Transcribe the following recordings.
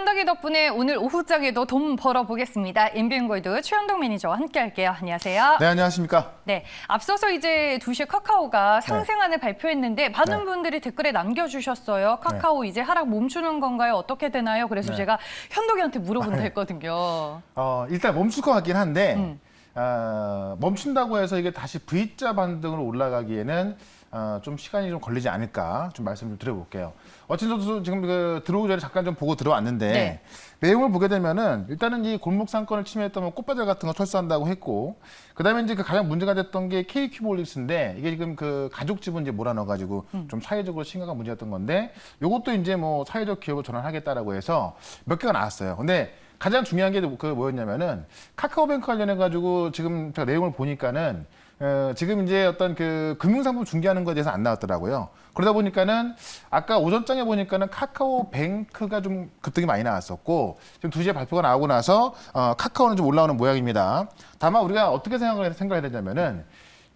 현덕이 덕분에 오늘 오후장에도 돈 벌어보겠습니다. 인비엔골드 최현덕 매니저와 함께할게요. 안녕하세요. 네, 안녕하십니까. 네, 앞서서 이제 2시에 카카오가 상생안을 발표했는데 많은 분들이 댓글에 남겨주셨어요. 카카오 이제 하락 멈추는 건가요? 어떻게 되나요? 그래서 제가 현덕이한테 물어본다 했거든요. 일단 멈출 것 같긴 한데 멈춘다고 해서 이게 다시 V자 반등으로 올라가기에는 좀 시간이 좀 걸리지 않을까 좀 말씀 좀 드려볼게요. 어쨌든 저도 지금 들어오기 전에 잠깐 좀 보고 들어왔는데 내용을 보게 되면은 일단은 이 골목 상권을 침해했던 꽃배달 같은 거 철수한다고 했고, 그다음에 이제 그 가장 문제가 됐던 게 KQ몰릭스인데 이게 지금 그 가족 지분 이제 몰아넣어가지고 좀 사회적으로 심각한 문제였던 건데 요것도 이제 뭐 사회적 기업을 전환하겠다라고 해서 몇 개가 나왔어요. 근데 가장 중요한 게 그 뭐였냐면은 카카오뱅크 관련해 가지고 지금 제가 내용을 보니까는 지금 이제 어떤 그 금융상품 중개하는 거에 대해서 안 나왔더라고요. 그러다 보니까는 아까 오전장에 보니까는 카카오뱅크가 좀 급등이 많이 나왔었고, 지금 2시에 발표가 나오고 나서 카카오는 좀 올라오는 모양입니다. 다만 우리가 어떻게 생각해야 되냐면은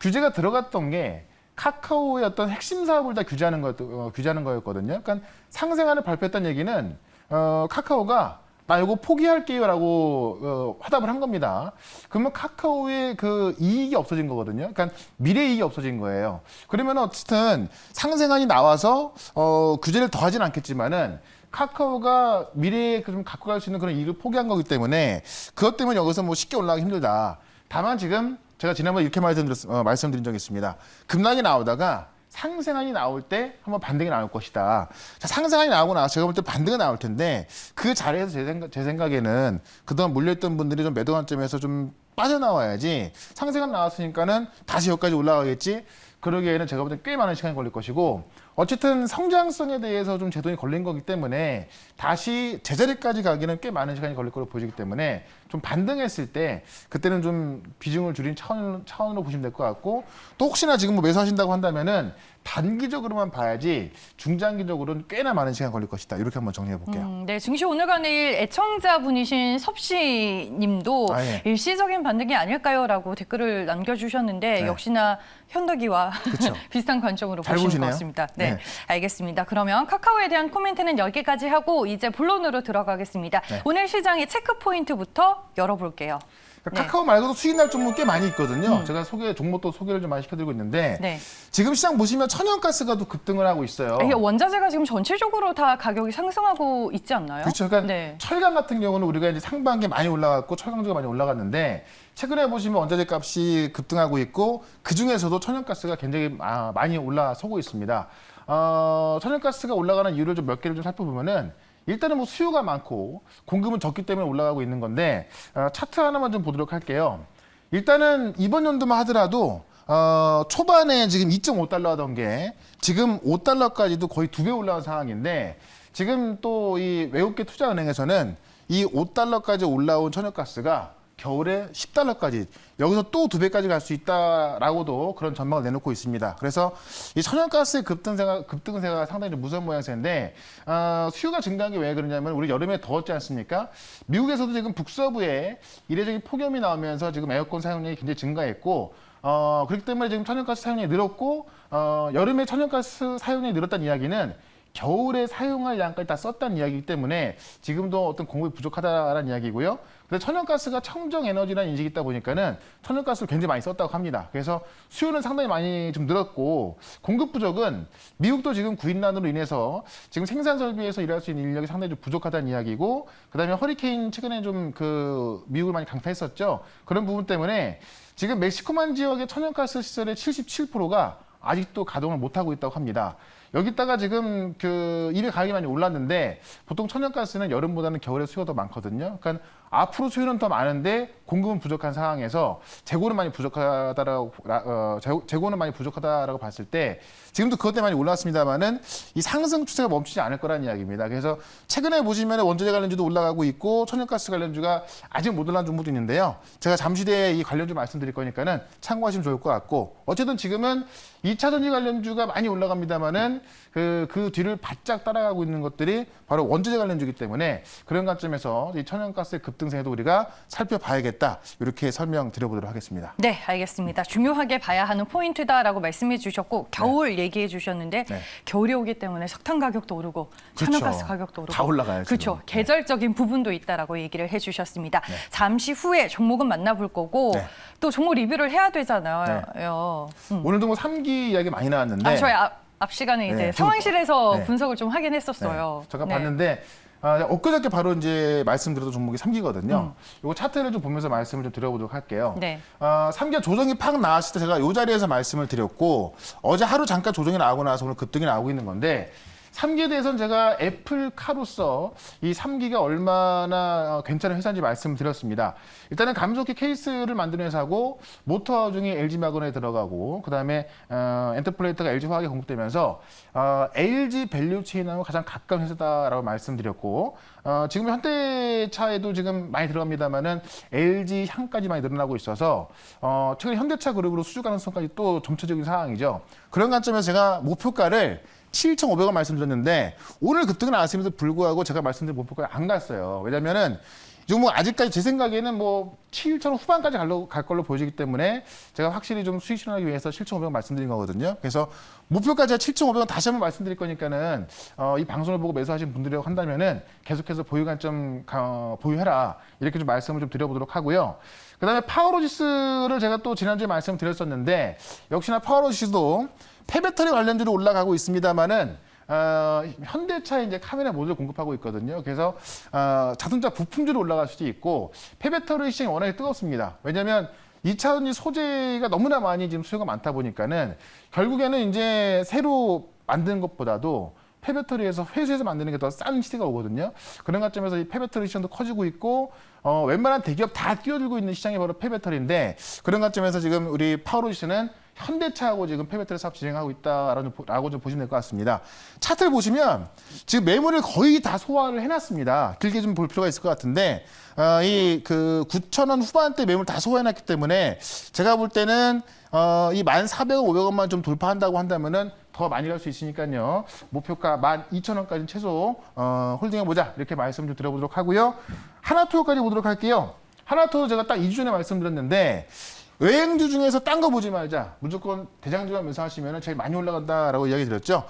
규제가 들어갔던 게 카카오의 어떤 핵심 사업을 다 규제하는 거였거든요. 그러니까 상생안을 발표했다는 얘기는 카카오가 나 이거 포기할게요라고 화답을 한 겁니다. 그러면 카카오의 그 이익이 없어진 거거든요. 그러니까 미래 이익이 없어진 거예요. 그러면 어쨌든 상생안이 나와서 규제를 더하진 않겠지만은 카카오가 미래에 좀 갖고 갈 수 있는 그런 이익을 포기한 거기 때문에 그것 때문에 여기서 뭐 쉽게 올라가기 힘들다. 다만 지금 제가 지난번에 이렇게 말씀드린 적이 있습니다. 급락이 나오다가 상생안이 나올 때 한번 반등이 나올 것이다. 자, 상생안이 나오고 나서 제가 볼 때 반등은 나올 텐데 그 자리에서 제 생각에는 그동안 물려있던 분들이 좀 매도 관점에서 좀 빠져나와야지, 상생안 나왔으니까는 다시 여기까지 올라가겠지. 그러기에는 제가 볼 때 꽤 많은 시간이 걸릴 것이고, 어쨌든 성장성에 대해서 좀 제동이 걸린 거기 때문에 다시 제자리까지 가기는 꽤 많은 시간이 걸릴 거로 보이기 때문에 좀 반등했을 때 그때는 좀 비중을 줄인 차원으로 보시면 될 것 같고, 또 혹시나 지금 뭐 매수하신다고 한다면은 단기적으로만 봐야지 중장기적으로는 꽤나 많은 시간 걸릴 것이다. 이렇게 한번 정리해 볼게요. 네, 증시 오늘과 내일 애청자분이신 섭씨님도 일시적인 반등이 아닐까요?라고 댓글을 남겨주셨는데 역시나 현덕이와 비슷한 관점으로 보시는 것 같습니다. 네, 알겠습니다. 그러면 카카오에 대한 코멘트는 여기까지 하고 이제 본론으로 들어가겠습니다. 오늘 시장의 체크 포인트부터 열어볼게요. 카카오 말고도 수익 날 종목 꽤 많이 있거든요. 제가 종목도 소개를 좀 많이 시켜드리고 있는데 지금 시장 보시면 천연가스가 또 급등을 하고 있어요. 이게 원자재가 지금 전체적으로 다 가격이 상승하고 있지 않나요? 그렇죠. 그러니까 철강 같은 경우는 우리가 이제 상반기에 많이 올라갔고 철강주가 많이 올라갔는데, 최근에 보시면 원자재 값이 급등하고 있고 그 중에서도 천연가스가 굉장히 많이 올라서고 있습니다. 천연가스가 올라가는 이유를 좀 몇 개를 좀 살펴보면은, 일단은 뭐 수요가 많고 공급은 적기 때문에 올라가고 있는 건데, 차트 하나만 좀 보도록 할게요. 일단은 이번 연도만 하더라도 초반에 지금 2.5달러 하던 게 지금 5달러까지도 거의 2배 올라간 상황인데, 지금 또 이 외국계 투자은행에서는 이 5달러까지 올라온 천연가스가 겨울에 10달러까지, 여기서 또 2배까지 갈 수 있다라고도 그런 전망을 내놓고 있습니다. 그래서 이 천연가스의 급등세가 상당히 좀 무서운 모양새인데, 수요가 증가한 게 왜 그러냐면 우리 여름에 더웠지 않습니까? 미국에서도 지금 북서부에 이례적인 폭염이 나오면서 지금 에어컨 사용량이 굉장히 증가했고, 그렇기 때문에 지금 천연가스 사용량이 늘었고, 여름에 천연가스 사용량이 늘었다는 이야기는 겨울에 사용할 양까지 다 썼다는 이야기이기 때문에 지금도 어떤 공급이 부족하다라는 이야기고요. 근데 천연가스가 청정 에너지라는 인식이 있다 보니까는 천연가스를 굉장히 많이 썼다고 합니다. 그래서 수요는 상당히 많이 좀 늘었고, 공급 부족은 미국도 지금 구인난으로 인해서 지금 생산 설비에서 일할 수 있는 인력이 상당히 좀 부족하다는 이야기고, 그다음에 허리케인 최근에 좀 미국을 많이 강타했었죠. 그런 부분 때문에 지금 멕시코만 지역의 천연가스 시설의 77%가 아직도 가동을 못하고 있다고 합니다. 여기다가 지금 일의 가격이 많이 올랐는데, 보통 천연가스는 여름보다는 겨울에 수요가 더 많거든요. 그러니까 앞으로 수요는 더 많은데 공급은 부족한 상황에서 재고는 많이 부족하다라고 봤을 때 지금도 그것 때문에 많이 올랐습니다만은 이 상승 추세가 멈추지 않을 거라는 이야기입니다. 그래서 최근에 보시면 원자재 관련주도 올라가고 있고 천연가스 관련주가 아직 못 올라간 종목도 있는데요. 제가 잠시 뒤에 이 관련주 말씀드릴 거니까는 참고하시면 좋을 것 같고, 어쨌든 지금은 2차 전지 관련주가 많이 올라갑니다만은 사실은 그 뒤를 바짝 따라가고 있는 것들이 바로 원자재 관련주이기 때문에 그런 관점에서 이 천연가스의 급등세도 우리가 살펴봐야겠다. 이렇게 설명드려보도록 하겠습니다. 네, 알겠습니다. 중요하게 봐야 하는 포인트다라고 말씀해 주셨고 겨울 얘기해 주셨는데 겨울이 오기 때문에 석탄 가격도 오르고 천연가스 가격도 오르고 다 올라가요. 그렇죠. 계절적인 부분도 있다라고 얘기를 해주셨습니다. 잠시 후에 종목은 만나볼 거고 또 종목 리뷰를 해야 되잖아요. 오늘도 뭐 3기 이야기 많이 나왔는데 저희 앞 시간에 이제 상황실에서 분석을 좀 하긴 했었어요. 잠깐 봤는데 엊그저께 바로 이제 말씀드렸던 종목이 3기거든요. 이거 차트를 좀 보면서 말씀을 좀 드려보도록 할게요. 3기가 조정이 팍 나왔을 때 제가 이 자리에서 말씀을 드렸고 어제 하루 잠깐 조정이 나오고 나서 오늘 급등이 나오고 있는 건데 3기에 대해서는 제가 애플카로서 이 3기가 얼마나 괜찮은 회사인지 말씀드렸습니다. 일단은 감속기 케이스를 만드는 회사고 모터 중에 LG화학원에 들어가고 그다음에 엔터플레이트가 LG화학에 공급되면서 LG 밸류체인하고 가장 가까운 회사다라고 말씀드렸고 지금 현대차에도 지금 많이 들어갑니다만은 LG 향까지 많이 늘어나고 있어서 최근 현대차 그룹으로 수주 가능성까지 또 점차적인 상황이죠. 그런 관점에서 제가 목표가를 7,500원 말씀드렸는데 오늘 급등은 나왔음에도 불구하고 제가 말씀드린 목표가에 안 갔어요. 왜냐면은 지금 뭐 아직까지 제 생각에는 뭐 7,000원 후반까지 갈 걸로 보여지기 때문에 제가 확실히 좀 수익 실현하기 위해서 7,500원 말씀드린 거거든요. 그래서 목표가가 7,500원 다시 한번 말씀드릴 거니까는 이 방송을 보고 매수하신 분들이라고 한다면은 계속해서 보유 관점 보유해라 이렇게 좀 말씀을 좀 드려보도록 하고요. 그다음에 파워로지스를 제가 또 지난주에 말씀드렸었는데 역시나 파워로지스도 폐배터리 관련주로 올라가고 있습니다만은 현대차에 이제 카메라 모듈을 공급하고 있거든요. 그래서 자동차 부품주로 올라갈 수도 있고 폐배터리 시장이 워낙에 뜨겁습니다. 왜냐하면 2차전지 소재가 너무나 많이 지금 수요가 많다 보니까는 결국에는 이제 새로 만드는 것보다도 폐배터리에서 회수해서 만드는 게 더 싼 시대가 오거든요. 그런 관점에서 이 폐배터리 시장도 커지고 있고 웬만한 대기업 다 뛰어들고 있는 시장이 바로 폐배터리인데 그런 관점에서 지금 우리 파워로지스는 현대차하고 지금 폐배터리 사업 진행하고 있다라고 좀 보시면 될 것 같습니다. 차트를 보시면 지금 매물을 거의 다 소화를 해놨습니다. 길게 좀 볼 필요가 있을 것 같은데 이 9,000원 후반대 매물 다 소화해놨기 때문에 제가 볼 때는 이 1,400원, 500원만 좀 돌파한다고 한다면은 더 많이 갈 수 있으니까요. 목표가 12,000원까지 최소 홀딩해보자 이렇게 말씀 좀 드려보도록 하고요. 하나투어까지 보도록 할게요. 하나투어 제가 딱 2주 전에 말씀드렸는데 여행주 중에서 딴 거 보지 말자. 무조건 대장주만 매수하시면 제일 많이 올라간다라고 이야기 드렸죠.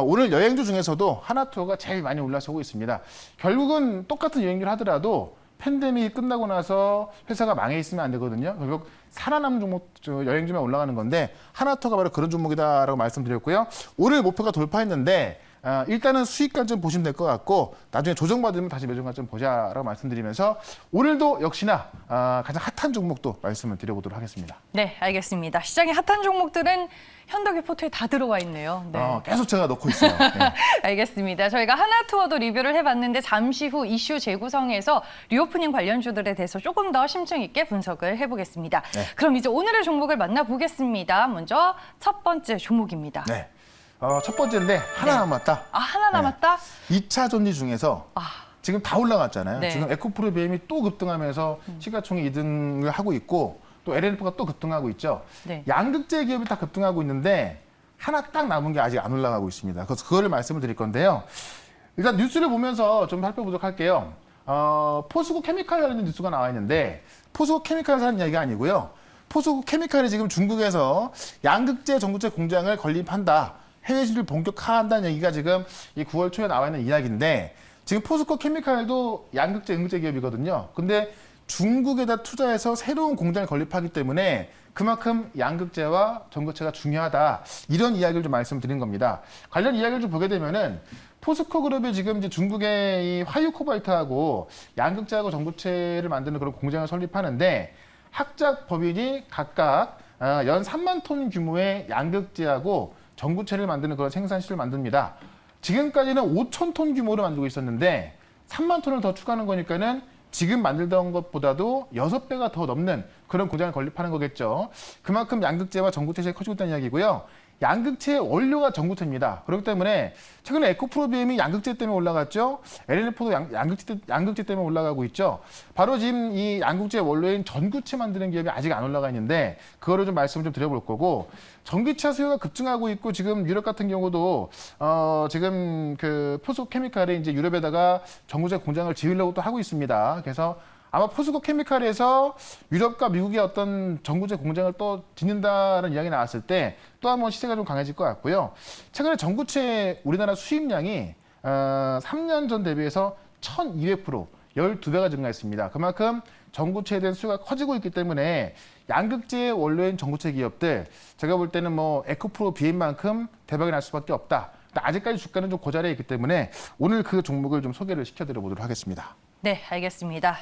오늘 여행주 중에서도 하나투어가 제일 많이 올라서고 있습니다. 결국은 똑같은 여행주를 하더라도 팬데믹이 끝나고 나서 회사가 망해 있으면 안 되거든요. 결국 살아남은 종목 여행주만 올라가는 건데 하나투어가 바로 그런 종목이다라고 말씀드렸고요. 오늘 목표가 돌파했는데 일단은 수익 관점 보시면 될 것 같고 나중에 조정받으면 다시 매정 관점 보자라고 말씀드리면서 오늘도 역시나 가장 핫한 종목도 말씀을 드려보도록 하겠습니다. 네, 알겠습니다. 시장의 핫한 종목들은 현덕의 포트에 다 들어와 있네요. 네. 계속 제가 넣고 있어요. 네. 알겠습니다. 저희가 하나투어도 리뷰를 해봤는데 잠시 후 이슈 재구성해서 리오프닝 관련주들에 대해서 조금 더 심층 있게 분석을 해보겠습니다. 네. 그럼 이제 오늘의 종목을 만나보겠습니다. 먼저 첫 번째 종목입니다. 네. 첫 번째인데 하나 남았다. 하나 남았다? 2차 전지 중에서 지금 다 올라갔잖아요. 네. 지금 에코프로비엠이 또 급등하면서 시가총액 2등을 하고 있고 또 LNF가 또 급등하고 있죠. 네. 양극재 기업이 다 급등하고 있는데 하나 딱 남은 게 아직 안 올라가고 있습니다. 그래서 그거를 말씀을 드릴 건데요. 일단 뉴스를 보면서 좀 살펴보도록 할게요. 포스코 케미칼이라는 뉴스가 나와 있는데 포스코 케미칼 사는 이야기가 아니고요. 포스코 케미칼이 지금 중국에서 양극재 전구체 공장을 건립한다. 해외 진출 본격화한다는 얘기가 지금 이 9월 초에 나와 있는 이야기인데 지금 포스코 케미칼도 양극재, 음극재 기업이거든요. 근데 중국에다 투자해서 새로운 공장을 건립하기 때문에 그만큼 양극재와 전구체가 중요하다. 이런 이야기를 좀 말씀드린 겁니다. 관련 이야기를 좀 보게 되면은 포스코 그룹이 지금 이제 중국의 이 화유 코발트하고 양극재하고 전구체를 만드는 그런 공장을 설립하는데 학작 법인이 각각 연 3만 톤 규모의 양극재하고 전구체를 만드는 그런 생산실을 만듭니다. 지금까지는 5천 톤 규모로 만들고 있었는데 3만 톤을 더 추가하는 거니까는 지금 만들던 것보다도 6배가 더 넘는 그런 공장을 건립하는 거겠죠. 그만큼 양극재와 전구체 시장이 커지고 있다는 이야기고요. 양극재의 원료가 전구체입니다. 그렇기 때문에 최근에 에코프로비엠이 양극재 때문에 올라갔죠. LNF도 양극재 때문에 올라가고 있죠. 바로 지금 이 양극재 원료인 전구체 만드는 기업이 아직 안 올라가 있는데 그거를 좀 말씀을 좀 드려볼 거고, 전기차 수요가 급증하고 있고 지금 유럽 같은 경우도 지금 그 포스코케미칼이 이제 유럽에다가 전구체 공장을 지으려고 또 하고 있습니다. 그래서 아마 포스코케미칼에서 유럽과 미국의 어떤 전구체 공장을 또 짓는다는 이야기 나왔을 때 또 한번 시세가 좀 강해질 것 같고요. 최근에 전구체 우리나라 수입량이 3년 전 대비해서 1200%, 12배가 증가했습니다. 그만큼 전구체에 대한 수요가 커지고 있기 때문에 양극재 원료인 전구체 기업들, 제가 볼 때는 뭐 에코프로 BM만큼 대박이 날 수밖에 없다. 아직까지 주가는 좀 고자리에 있기 때문에 오늘 그 종목을 좀 소개를 시켜드려보도록 하겠습니다. 네, 알겠습니다.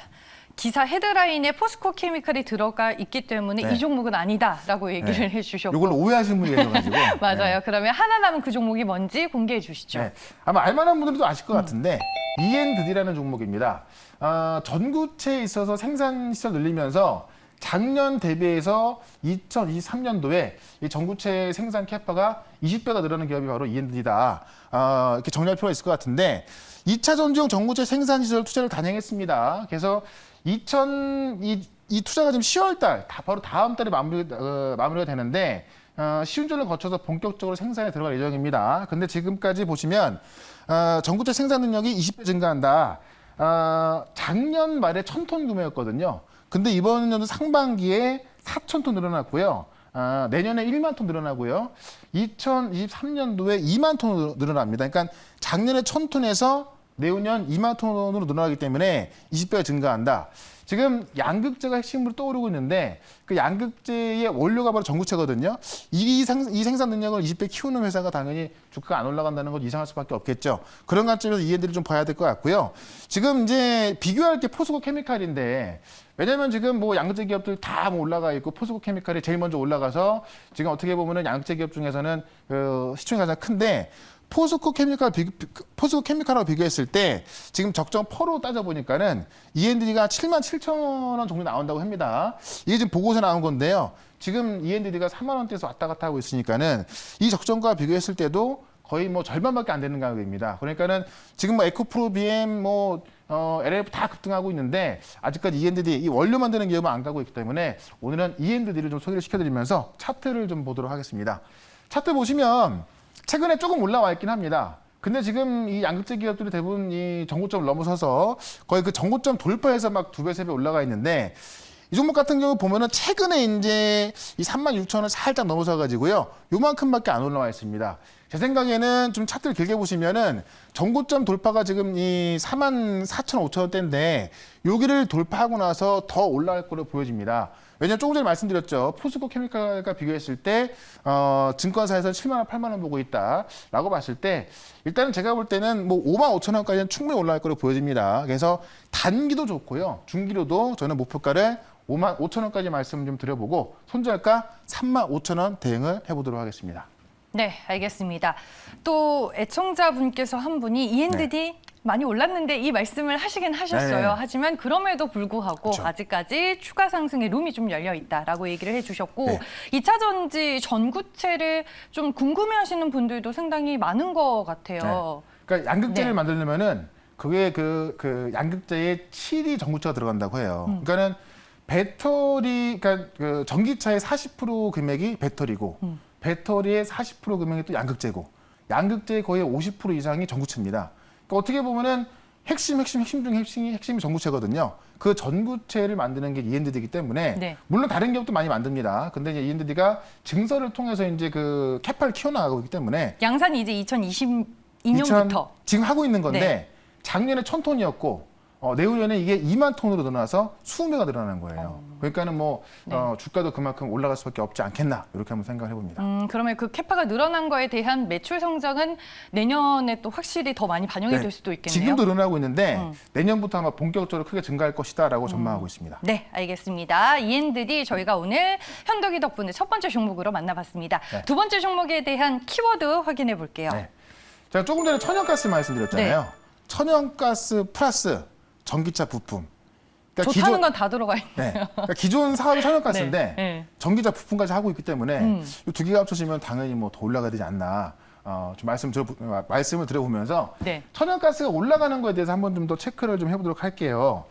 기사 헤드라인에 포스코케미칼이 들어가 있기 때문에 이 종목은 아니다라고 얘기를 해주셨고. 이걸 오해하시는 분이 계셔가지고. 맞아요. 그러면 하나 남은 그 종목이 뭔지 공개해 주시죠. 아마 알만한 분들도 아실 것 같은데 E&D라는 종목입니다. 전구체에 있어서 생산 시설 늘리면서 작년 대비해서 2023년도에 이 전구체 생산 캐파가 20배가 늘어난 기업이 바로 E&D다. 이렇게 정리할 필요가 있을 것 같은데 2차 전지용 전구체 생산 시설 투자를 단행했습니다. 그래서 이 투자가 지금 10월 달, 바로 다음 달에 마무리가 되는데 시운전을 거쳐서 본격적으로 생산에 들어갈 예정입니다. 근데 지금까지 보시면 전구체 생산 능력이 20배 증가한다. 작년 말에 1000톤 구매였거든요. 근데 이번 연도 상반기에 4000톤 늘어났고요. 내년에 1만 톤 늘어나고요. 2023년도에 2만 톤 늘어납니다. 그러니까 작년에 1000톤에서 내후년 2만 톤으로 늘어나기 때문에 20배가 증가한다. 지금 양극재가 핵심으로 떠오르고 있는데 그 양극재의 원료가 바로 전구체거든요. 이 생산 능력을 20배 키우는 회사가 당연히 주가가 안 올라간다는 건 이상할 수밖에 없겠죠. 그런 관점에서 이해들이 좀 봐야 될 것 같고요. 지금 이제 비교할 게 포스코케미칼인데, 왜냐면 지금 뭐 양극재 기업들 다 뭐 올라가 있고 포스코케미칼이 제일 먼저 올라가서 지금 어떻게 보면은 양극재 기업 중에서는 시총이 가장 큰데, 포스코케미칼하고 비교했을 때 지금 적정 퍼로 따져보니까는 E&D가 77,000원 정도 나온다고 합니다. 이게 지금 보고서 나온 건데요. 지금 E&D가 4만 원대에서 왔다 갔다 하고 있으니까는 이 적정과 비교했을 때도 거의 뭐 절반밖에 안 되는 가격입니다. 그러니까는 지금 뭐 에코프로 BM LF 다 급등하고 있는데 아직까지 E&D 이 원료 만드는 기업은 안 가고 있기 때문에 오늘은 E&D를 좀 소개를 시켜드리면서 차트를 좀 보도록 하겠습니다. 차트 보시면 최근에 조금 올라와 있긴 합니다. 근데 지금 이 양극재 기업들이 대부분 이 전고점을 넘어서서 거의 그 전고점 돌파해서 막 2배, 3배 올라가 있는데, 이 종목 같은 경우 보면은 최근에 이제 이 36,000원 살짝 넘어서 가지고요. 요만큼밖에 안 올라와 있습니다. 제 생각에는 좀 차트를 길게 보시면은 전고점 돌파가 지금 이 44,500원대인데 여기를 돌파하고 나서 더 올라갈 거로 보여집니다. 왜냐면 조금 전에 말씀드렸죠. 포스코케미칼과 비교했을 때 증권사에서 7만 원, 8만 원 보고 있다라고 봤을 때 일단은 제가 볼 때는 뭐 5만 5천 원까지는 충분히 올라갈 거로 보여집니다. 그래서 단기도 좋고요. 중기로도 저는 목표가를 5만 5천 원까지 말씀 좀 드려보고 손절가 3만 5천 원 대응을 해보도록 하겠습니다. 네, 알겠습니다. 또 애청자분께서 한 분이 E&D 많이 올랐는데 이 말씀을 하시긴 하셨어요. 하지만 그럼에도 불구하고 그렇죠. 아직까지 추가 상승의 룸이 좀 열려 있다라고 얘기를 해주셨고 2차 전지 전구체를 좀 궁금해하시는 분들도 상당히 많은 것 같아요. 그러니까 양극재를 만들려면은 그게 그 양극재에 7이 전구체가 들어간다고 해요. 그러니까는 배터리, 그러니까 그 전기차의 40% 금액이 배터리고 배터리의 40% 금액이 또 양극재고 양극재의 거의 50% 이상이 전구체입니다. 그러니까 어떻게 보면은 핵심 중 핵심이 전구체거든요. 그 전구체를 만드는 게 E&D이기 때문에 물론 다른 기업도 많이 만듭니다. 근데 이제 E&D가 증설을 통해서 이제 그 캐파를 키워나가고 있기 때문에 양산이 이제 2022년부터 지금 하고 있는 건데 작년에 1000톤이었고 내후년에 이게 2만 톤으로 늘어나서 20배가 늘어나는 거예요. 그러니까는 뭐 주가도 그만큼 올라갈 수밖에 없지 않겠나 이렇게 한번 생각을 해봅니다. 그러면 그 캐파가 늘어난 거에 대한 매출 성장은 내년에 또 확실히 더 많이 반영이 될 수도 있겠네요. 지금도 늘어나고 있는데 내년부터 아마 본격적으로 크게 증가할 것이다라고 전망하고 있습니다. 네, 알겠습니다. E&D 저희가 오늘 현덕이 덕분에 첫 번째 종목으로 만나봤습니다. 두 번째 종목에 대한 키워드 확인해 볼게요. 제가 조금 전에 천연가스 말씀드렸잖아요. 천연가스 플러스 전기차 부품. 그러니까 좋다는 건 다 들어가 있네요. 네. 그러니까 기존 사업이 천연가스인데 네, 네. 전기자 부품까지 하고 있기 때문에 이 두 개가 합쳐지면 당연히 뭐 더 올라가야 되지 않나. 좀 말씀을 드려보면서 네. 천연가스가 올라가는 거에 대해서 한번 좀 더 체크를 좀 해보도록 할게요.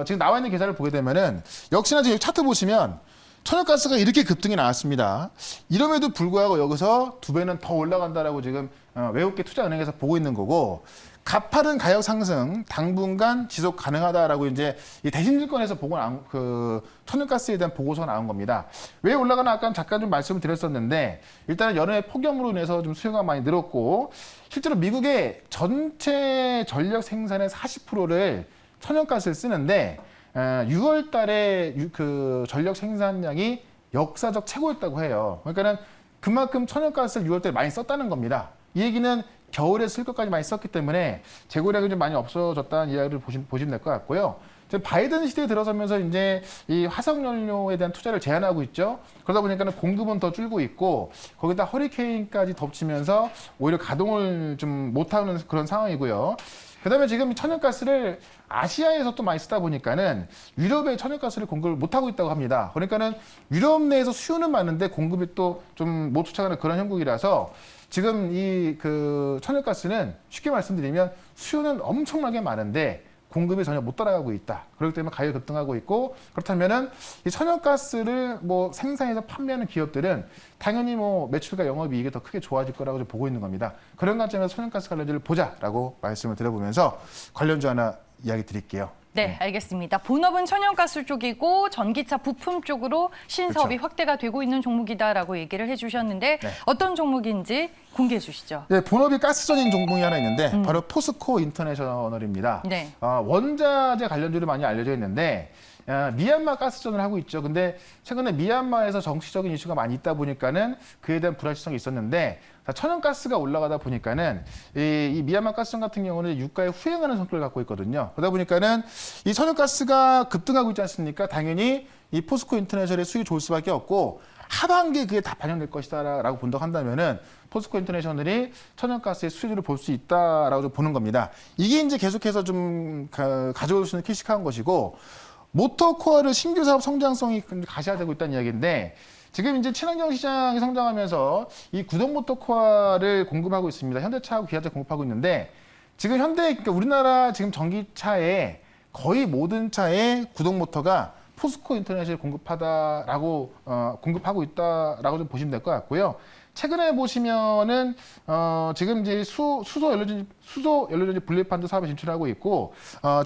지금 나와 있는 계좌를 보게 되면은 역시나 지금 차트 보시면 천연가스가 이렇게 급등이 나왔습니다. 이럼에도 불구하고 여기서 2배는 더 올라간다라고 지금 외국계 투자은행에서 보고 있는 거고, 가파른 가격 상승 당분간 지속 가능하다라고 이제 이 대신증권에서 보고 나온 그 천연가스에 대한 보고서가 나온 겁니다. 왜 올라가나 아까 잠깐 좀 말씀을 드렸었는데, 일단은 연내 폭염으로 인해서 좀 수요가 많이 늘었고, 실제로 미국의 전체 전력 생산의 40%를 천연가스를 쓰는데 6월 달에 그 전력 생산량이 역사적 최고였다고 해요. 그러니까는 그만큼 천연가스를 6월 달에 많이 썼다는 겁니다. 이 얘기는 겨울에 쓸 것까지 많이 썼기 때문에 재고량이 좀 많이 없어졌다는 이야기를 보시면 될 것 같고요. 지금 바이든 시대에 들어서면서 이제 이 화석연료에 대한 투자를 제한하고 있죠. 그러다 보니까는 공급은 더 줄고 있고, 거기다 허리케인까지 덮치면서 오히려 가동을 좀 못하는 그런 상황이고요. 그다음에 지금 천연가스를 아시아에서 또 많이 쓰다 보니까는 유럽에 천연가스를 공급을 못하고 있다고 합니다. 그러니까는 유럽 내에서 수요는 많은데 공급이 또 좀 못 쫓아가는 그런 형국이라서 지금 이 그 천연가스는 쉽게 말씀드리면 수요는 엄청나게 많은데 공급이 전혀 못 따라가고 있다. 그렇기 때문에 가격이 급등하고 있고, 그렇다면은 이 천연가스를 뭐 생산해서 판매하는 기업들은 당연히 뭐 매출과 영업이익이 더 크게 좋아질 거라고 좀 보고 있는 겁니다. 그런 관점에서 천연가스 관련주를 보자라고 말씀을 드려보면서 관련주 하나 이야기 드릴게요. 네, 알겠습니다. 본업은 천연가스 쪽이고 전기차 부품 쪽으로 신사업이 그렇죠. 확대가 되고 있는 종목이다라고 얘기를 해주셨는데 네. 어떤 종목인지 공개해 주시죠. 네, 본업이 가스전인 종목이 하나 있는데 바로 포스코 인터내셔널입니다. 네. 원자재 관련주로 많이 알려져 있는데 미얀마 가스전을 하고 있죠. 근데 최근에 미얀마에서 정치적인 이슈가 많이 있다 보니까는 그에 대한 불확실성이 있었는데, 천연가스가 올라가다 보니까는 이 미얀마 가스전 같은 경우는 유가에 후행하는 성격을 갖고 있거든요. 그러다 보니까는 이 천연가스가 급등하고 있지 않습니까? 당연히 이 포스코 인터내셔널의 수익이 좋을 수밖에 없고, 하반기에 그게 다 반영될 것이다라고 본다고 한다면은 포스코 인터내셔널이 천연가스의 수익을 볼 수 있다라고 좀 보는 겁니다. 이게 이제 계속해서 좀 가져올 수 있는 캐시카운 것이고, 모터코어를 신규 사업 성장성이 가시화되고 있다는 이야기인데, 지금 이제 친환경 시장이 성장하면서 이 구동 모터코어를 공급하고 있습니다. 현대차하고 기아차 공급하고 있는데, 지금 그러니까 우리나라 지금 전기차의 거의 모든 차에 구동 모터가 포스코 인터내셔널이 공급하고 있다라고 좀 보시면 될 것 같고요. 최근에 보시면은 지금 이제 수소 연료전지 분리판도 사업에 진출하고 있고,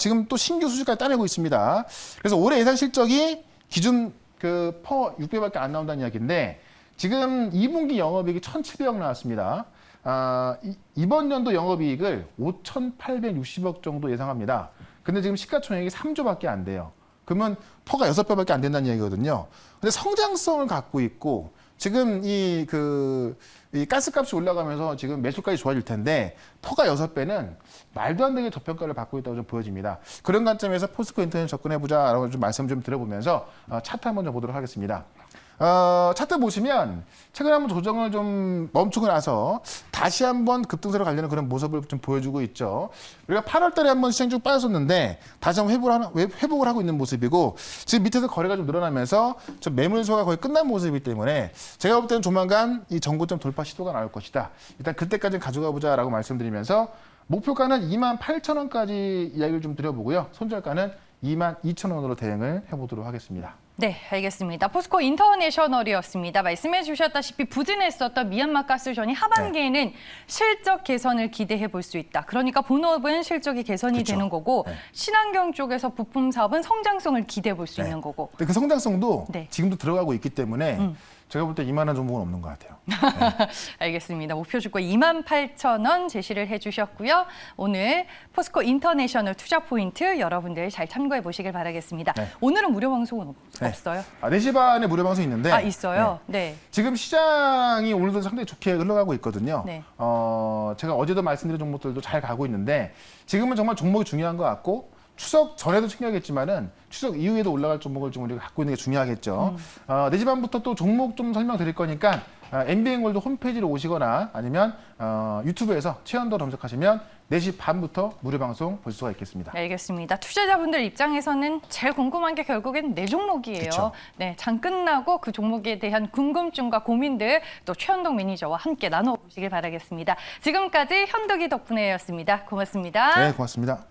지금 또 신규 수주까지 따내고 있습니다. 그래서 올해 예상 실적이 기준 퍼 600밖에 안 나온다는 이야기인데, 지금 2분기 영업이익이 1,700억 나왔습니다. 이번 연도 영업이익을 5,860억 정도 예상합니다. 근데 지금 시가총액이 3조밖에 안 돼요. 그러면 퍼가 6배밖에 안 된다는 이야기거든요. 근데 성장성을 갖고 있고, 지금 이 가스값이 올라가면서 지금 매출까지 좋아질 텐데, 퍼가 6배는 말도 안 되게 저평가를 받고 있다고 좀 보여집니다. 그런 관점에서 포스코 인터넷 접근해보자라고 좀 말씀 좀 드려보면서 차트 한번 좀 보도록 하겠습니다. 차트 보시면 최근에 한번 조정을 좀 멈추고 나서 다시 한번 급등세로 가려는 그런 모습을 좀 보여주고 있죠. 우리가 8월 달에 한번 시장 쭉 빠졌었는데 다시 한번 회복을 하고 있는 모습이고, 지금 밑에서 거래가 좀 늘어나면서 좀 매물소가 거의 끝난 모습이기 때문에 제가 볼 때는 조만간 이 정고점 돌파 시도가 나올 것이다. 일단 그때까지는 가져가 보자라고 말씀드리면서 목표가는 28,000원까지 이야기를 좀 드려보고요. 손절가는 22,000원으로 대응을 해보도록 하겠습니다. 네, 알겠습니다. 포스코 인터내셔널이었습니다. 말씀해 주셨다시피 부진했었던 미얀마 가스전이 하반기에는 네. 실적 개선을 기대해 볼 수 있다. 그러니까 본업은 실적이 개선이 그렇죠. 되는 거고 네. 친환경 쪽에서 부품 사업은 성장성을 기대해 볼 수 네. 있는 거고. 그 성장성도 네. 지금도 들어가고 있기 때문에 제가 볼 때 이만한 종목은 없는 것 같아요. 네. 알겠습니다. 목표 주가 28,000원 제시를 해주셨고요. 오늘 포스코 인터내셔널 투자 포인트 여러분들 잘 참고해 보시길 바라겠습니다. 네. 오늘은 무료 방송은 없어요? 4시 반에 무료 방송 있는데. 있어요? 네. 지금 시장이 오늘도 상당히 좋게 흘러가고 있거든요. 네. 제가 어제도 말씀드린 종목들도 잘 가고 있는데, 지금은 정말 종목이 중요한 것 같고, 추석 전에도 챙겨야겠지만은 추석 이후에도 올라갈 종목을 좀 우리가 갖고 있는 게 중요하겠죠. 4시 반부터 또 종목 좀 설명드릴 거니까 NBA골드 홈페이지로 오시거나 아니면 유튜브에서 최현도 검색하시면 4시 반부터 무료 방송 보실 수가 있겠습니다. 알겠습니다. 투자자분들 입장에서는 제일 궁금한 게 결국엔 내 종목이에요. 그쵸. 네, 장 끝나고 그 종목에 대한 궁금증과 고민들 또 최현덕 매니저와 함께 나눠보시길 바라겠습니다. 지금까지 현덕이 덕분에였습니다. 고맙습니다. 네, 고맙습니다.